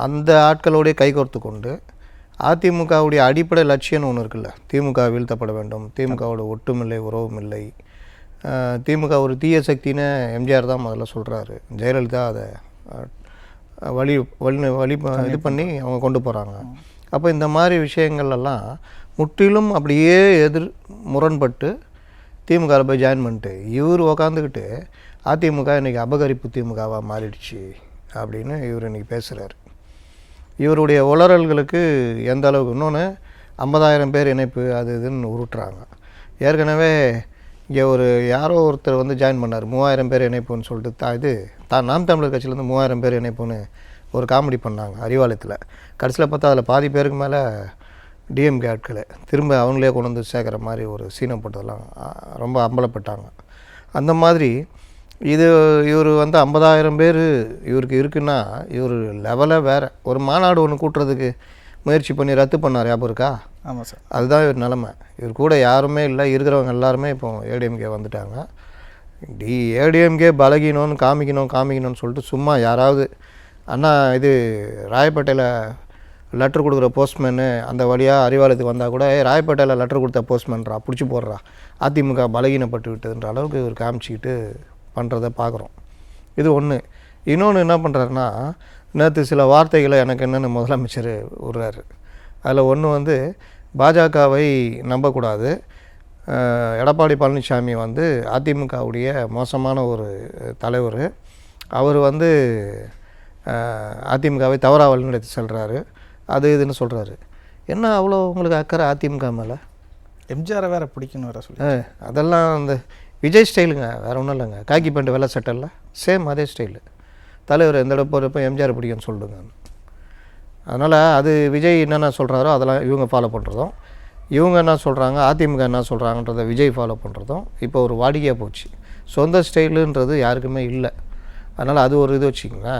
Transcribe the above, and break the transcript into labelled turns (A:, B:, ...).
A: அந்த ஆட்களோடைய கைகோர்த்து கொண்டு அதிமுகவுடைய அடிப்படை லட்சியம்னு ஒன்று இருக்குல்ல, திமுக வீழ்த்தப்பட வேண்டும், திமுகவோட ஒட்டுமில்லை உறவும் இல்லை, திமுக ஒரு தீய சக்தின்னு எம்ஜிஆர் தான் முதல்ல சொல்கிறாரு. ஜெயலலிதா அதை வழி வழி வழி இது பண்ணி அவங்க கொண்டு போகிறாங்க. அப்போ இந்த மாதிரி விஷயங்கள்லாம் முற்றிலும் அப்படியே முரண்பட்டு திமுகவில் போய் ஜாயின் பண்ணிட்டு இவர் உக்காந்துக்கிட்டு அதிமுக இன்றைக்கி அபகரிப்பு திமுகவாக மாறிடுச்சு அப்படின்னு இவர் இன்றைக்கி பேசுகிறார். இவருடைய உளறல்களுக்கு எந்த அளவுக்கு, இன்னொன்று 50,000 பேர் இணைப்பு அது இதுன்னு உருட்டுறாங்க. ஏற்கனவே இங்கே யாரோ ஒருத்தர் ஜாயின் பண்ணார் 3000 பேர் இணைப்புன்னு சொல்லிட்டு நாம் தமிழர் கட்சியிலேருந்து 3000 பேர் இணைப்புன்னு ஒரு காமெடி பண்ணாங்க அறிவாலயத்தில். கடைசியில் பார்த்தா அதில் பாதி பேருக்கு மேலே டிஎம்கே ஆட்களை திரும்ப அவங்களே கொண்டு வந்து சேர்க்குற மாதிரி ஒரு சீனை போட்டதெல்லாம் ரொம்ப அம்பலப்பட்டாங்க. அந்த மாதிரி இவர் 50,000 பேர் இவருக்கு இருக்குன்னா இவர் லெவலை வேறு. ஒரு மாநாடு ஒன்று கூட்டுறதுக்கு முயற்சி பண்ணி ரத்து பண்ணார், ஞாபகம் இருக்கா?
B: ஆமாம் சார்.
A: அதுதான் இவர் நிலமை. இவர் கூட யாருமே இல்லை, இருக்கிறவங்க எல்லாருமே இப்போ ஏடிஎம்கே வந்துட்டாங்க. ஏடிஎம்கே பலகீனம்னு காமிக்கணும்னு சொல்லிட்டு சும்மா யாராவது அண்ணா இது ராயப்பேட்டையில் லெட்ரு கொடுக்குற போஸ்ட்மேனு அந்த வழியாக அறிவாலயத்துக்கு வந்தால் கூட ராயப்பேட்டையில் லெட்ரு கொடுத்த போஸ்ட்மேன்ரா பிடிச்சி போடுறா, அதிமுக பலகீனப்பட்டு விட்டதுன்ற அளவுக்கு இவர் காமிச்சிக்கிட்டு பண்ணுறதை பார்க்குறோம். இது ஒன்று. இன்னொன்று என்ன பண்ணுறாருன்னா, நேற்று சில வார்த்தைகளை எனக்கு என்னென்னு முதலமைச்சர் விடுறாரு. அதில் ஒன்று பாஜகவை நம்பக்கூடாது, எடப்பாடி பழனிசாமி அதிமுகவுடைய மோசமான ஒரு தலைவர், அவர் அதிமுகவை தவறாக வழிநடத்தி செல்கிறாரு, அது இதுன்னு சொல்கிறாரு. என்ன அவ்வளோ உங்களுக்கு அக்கறை அதிமுக மேலே?
B: எம்ஜிஆரை வேறு பிடிக்கணும் வேறு சொல்லி
A: அதெல்லாம் அந்த விஜய் ஸ்டைலுங்க, வேறு ஒன்றும் இல்லைங்க. காக்கி பேண்ட் வெள்ளை சட்டல்ல சேம் அதே ஸ்டைலு. தலைவர் எந்த இடம் போகிறப்போ எம்ஜிஆர் பிடிக்குன்னு சொல்லுங்க. அதனால் அது விஜய் என்னென்ன சொல்கிறாரோ அதெல்லாம் இவங்க ஃபாலோ பண்ணுறதும், இவங்க என்ன சொல்கிறாங்க அதிமுக என்ன சொல்கிறாங்கன்றதை விஜய் ஃபாலோ பண்ணுறதும் இப்போ ஒரு வாடிக்கையாக போச்சு. சொந்த ஸ்டைலுன்றது யாருக்குமே இல்லை. அதனால் அது ஒரு இது வச்சுக்கோங்க.